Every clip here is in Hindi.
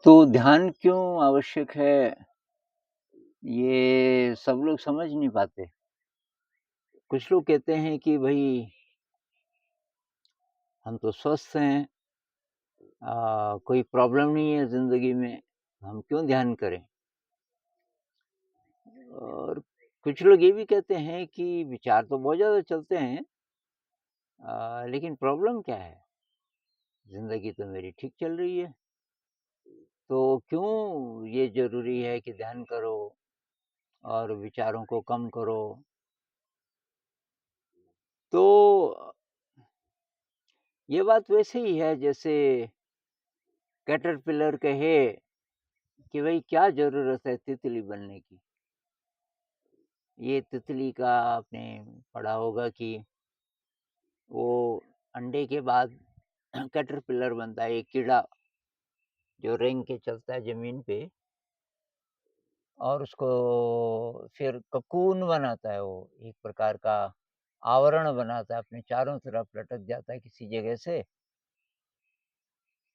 तो ध्यान क्यों आवश्यक है, ये सब लोग समझ नहीं पाते। कुछ लोग कहते हैं कि भई हम तो स्वस्थ हैं, कोई प्रॉब्लम नहीं है ज़िंदगी में, हम क्यों ध्यान करें? और कुछ लोग ये भी कहते हैं कि विचार तो बहुत ज़्यादा चलते हैं, लेकिन प्रॉब्लम क्या है? ज़िंदगी तो मेरी ठीक चल रही है, तो क्यों ये ज़रूरी है कि ध्यान करो और विचारों को कम करो? तो ये बात वैसे ही है जैसे कैटरपिलर कहे कि भई क्या ज़रूरत है तितली बनने की? ये तितली का आपने पढ़ा होगा कि वो अंडे के बाद कैटरपिलर बनता है, एक कीड़ा जो रेंग के चलता है ज़मीन पे और उसको फिर ककून बनाता है वो, एक प्रकार का आवरण बनाता है, अपने चारों तरफ लटक जाता है किसी जगह से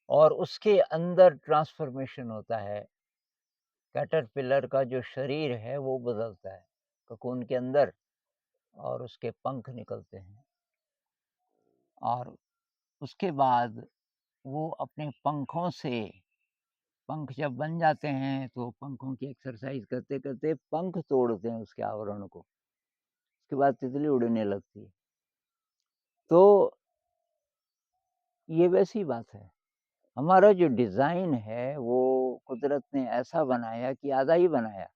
और उसके अंदर ट्रांसफ़ॉर्मेशन होता है। कैटरपिलर का जो शरीर है वो बदलता है, ककून के अंदर और उसके पंख निकलते हैं और उसके बाद वो अपने पंखों से पंख जब बन जाते हैं तो पंखों की एक्सरसाइज़ करते-करते पंख तोड़ते हैं उसके आवरण को। उसके बाद तितली उड़ने लगती है। तो ये वैसी बात है। हमारा जो डिज़ाइन है वो कुदरत ने ऐसा बनाया कि आधा ही बनाया,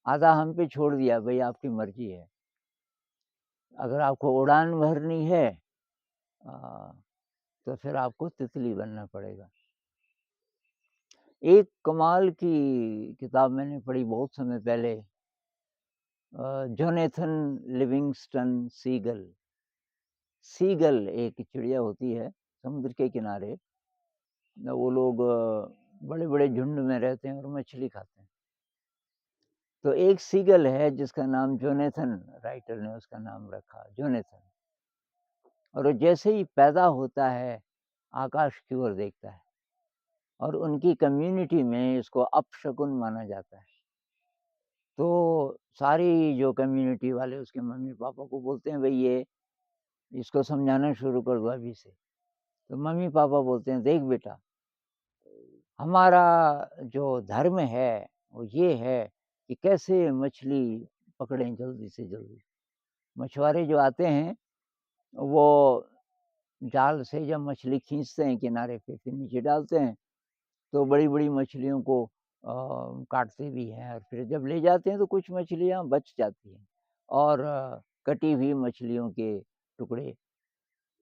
आधा हम पे छोड़ दिया भई आपकी मर्ज़ी है। अगर आपको उड़ान भरनी है अ, तो फिर आपको तितली बनना पड़ेगा। एक कमाल की किताब मैंने पढ़ी बहुत समय पहले जोनेथन लिविंगस्टन सीगल। सीगल एक चिड़िया होती है समुद्र के किनारे। वो लोग बड़े-बड़े झुंड में रहते हैं और मछली खाते हैं। तो एक सीगल है जिसका नाम जोनेथन राइटर ने उसका नाम रखा जोनेथन और वो जैसे ही पैदा होता है, आकाश की ओर देखता है और उनकी कम्युनिटी में इसको अपशकुन माना जाता है। तो सारी जो कम्युनिटी वाले उसके मम्मी-पापा को बोलते हैं, "भई ये इसको समझाना शुरू कर दो अभी से।" तो मम्मी-पापा बोलते हैं, "देख बेटा, हमारा जो धर्म है, वो ये है कि कैसे मछली पकड़ें जल्दी से जल्दी।" मछुआरे जो आते हैं, वो जाल से जब मछली खींचते हैं किनारे पे, फिर नीचे डालते हैं, तो बड़ी-बड़ी मछलियों को काटते भी हैं और फिर जब ले जाते हैं तो कुछ मछलियाँ बच जाती हैं और कटी हुई मछलियों के टुकड़े,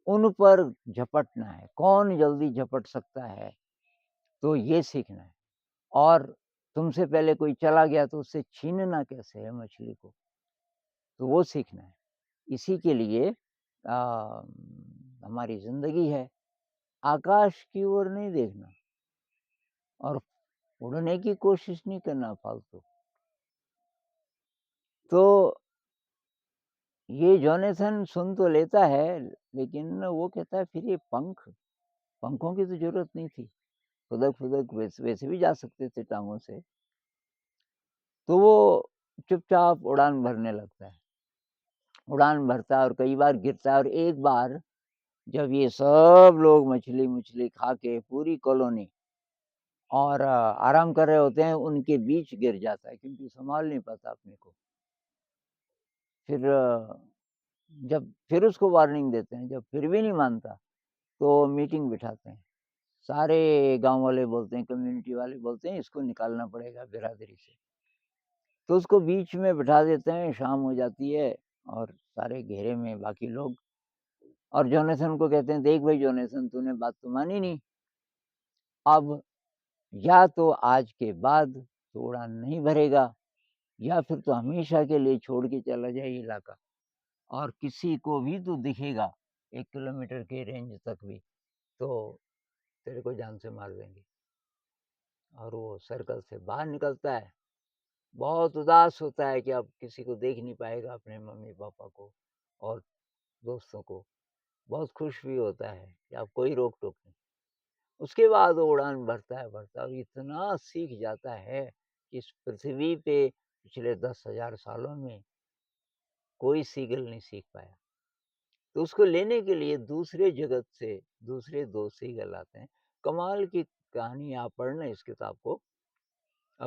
उन पर झपटना है, कौन जल्दी झपट सकता है, तो ये सीखना है और तुमसे पहले कोई चला गया तो उससे छीनना कैसे है मछली को, तो वो सीखना है। इसी के लिए हमारी ज़िंदगी है, आकाश की ओर नहीं देखना और उड़ने की कोशिश नहीं करना फालतू। तो ये जोनाथन सुन तो लेता है, लेकिन वो कहता है फिर ये पंखों की तो ज़रूरत नहीं थी। खुदक-खुदक वैसे वैसे भी जा सकते थे टाँगों से। तो वो चुपचाप उड़ान भरने लगता है। उड़ान भरता है और कई बार गिरता है और एक बार जब ये सब लोग मछली-वछली खा के पूरी कॉलोनी और आराम कर रहे होते हैं, उनके बीच गिर जाता है क्योंकि सँभाल नहीं पाता अपने को। फिर जब फिर उसको वार्निंग देते हैं, जब फिर भी नहीं मानता, तो मीटिंग बिठाते हैं। सारे गाँव वाले बोलते हैं, कम्युनिटी वाले बोलते हैं, इसको निकालना पड़ेगा बिरादरी से। तो उसको बीच में बिठा देते हैं, शाम हो जाती है और सारे घेरे में बाकी लोग और जोनाथन को कहते हैं, "देख भाई जोनाथन तूने बात तो मानी नहीं, अब या तो आज के बाद तू उड़ान नहीं भरेगा या फिर तू हमेशा के लिए छोड़ के चला जाए ये इलाका और किसी को भी तू दिखेगा 1 किलोमीटर के रेंज तक भी, तो तेरे को जान से मार देंगे।" और वो सर्कल से बाहर निकलता है, बहुत उदास होता है कि अब किसी को देख नहीं पाएगा अपने मम्मी-पापा को और दोस्तों को। बहुत खुश भी होता है कि अब कोई रोक-टोक नहीं। उसके बाद वो उड़ान भरता है और इतना सीख जाता है कि इस पृथ्वी पे पिछले 10,000 सालों में कोई सीगल नहीं सीख पाया। तो उसको लेने के लिए दूसरे जगत से दूसरे 2 सीगल आते हैं। कमाल की कहानी आप पढ़ना इस किताब को।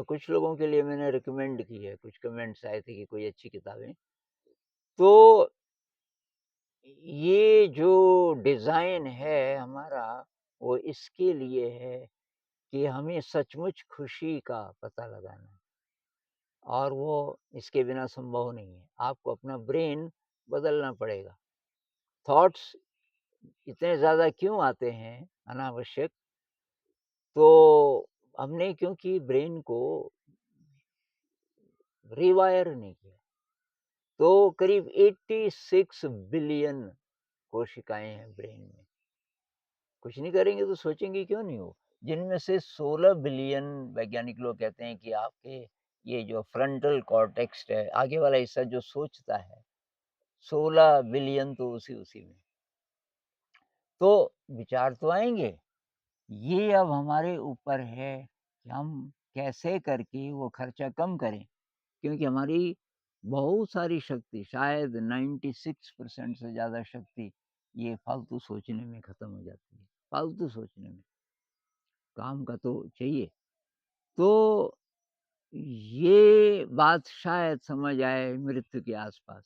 कुछ लोगों के लिए मैंने रिकमेंड की है, कुछ कमेंट्स आए थे कि कोई अच्छी किताबें। तो ये जो डिज़ाइन है हमारा, वो इसके लिए है कि हमें सचमुच खुशी का पता लगाना है और वो इसके बिना संभव नहीं है। आपको अपना ब्रेन बदलना पड़ेगा। थॉट्स इतने ज़्यादा क्यों आते हैं अनावश्यक? तो हमने क्योंकि ब्रेन को रिवायर नहीं किया। तो करीब 86 बिलियन कोशिकाएँ हैं ब्रेन में। कुछ नहीं करेंगे तो सोचेंगे क्यों नहीं हो? जिनमें से 16 बिलियन वैज्ञानिक लोग कहते हैं कि आपके ये जो फ्रंटल कॉर्टेक्स है, आगे वाला हिस्सा जो सोचता है, 16 बिलियन तो उसी में। तो विचार तो आएँगे। ये अब हमारे ऊपर है कि हम कैसे करके वो खर्चा कम करें, क्योंकि हमारी बहुत सारी शक्ति, शायद 96% से ज़्यादा शक्ति ये फालतू सोचने में ख़त्म हो जाती है। फालतू सोचने में, काम का तो चाहिए। तो ये बात शायद समझ आए मृत्यु के आस-पास,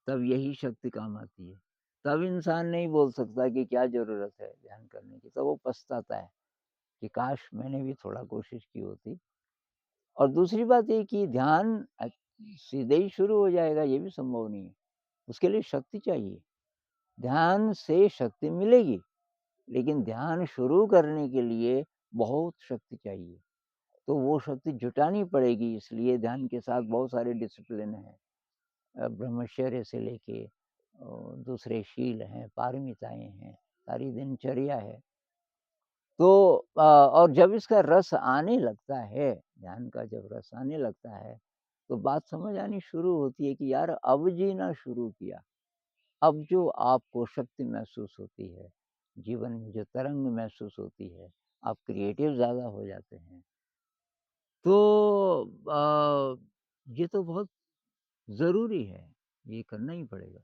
तब यही शक्ति काम आती है। तब इंसान नहीं बोल सकता कि क्या ज़रूरत है ध्यान करने की, तब वो पछताता है कि काश मैंने भी थोड़ा कोशिश की होती। और दूसरी बात ये कि ध्यान सीधे ही शुरू हो जाएगा ये भी संभव नहीं है। उसके लिए शक्ति चाहिए। ध्यान से शक्ति मिलेगी, लेकिन ध्यान शुरू करने के लिए बहुत शक्ति चाहिए। तो वो शक्ति जुटानी पड़ेगी, इसलिए ध्यान के साथ बहुत सारे डिसिप्लिन हैं। ब्रह्मचर्य से लेके दूसरे शील हैं, पारमिताएँ हैं, सारी दिनचर्या है। तो और जब इसका रस आने लगता है, ध्यान का जब रस आने लगता है, तो बात समझ आनी शुरू होती है कि यार अब जीना शुरू किया। अब जो आपको शक्ति महसूस होती है, जीवन में जो तरंग महसूस होती है, आप क्रिएटिव ज़्यादा हो जाते हैं। तो ये तो बहुत ज़रूरी है, ये करना ही पड़ेगा।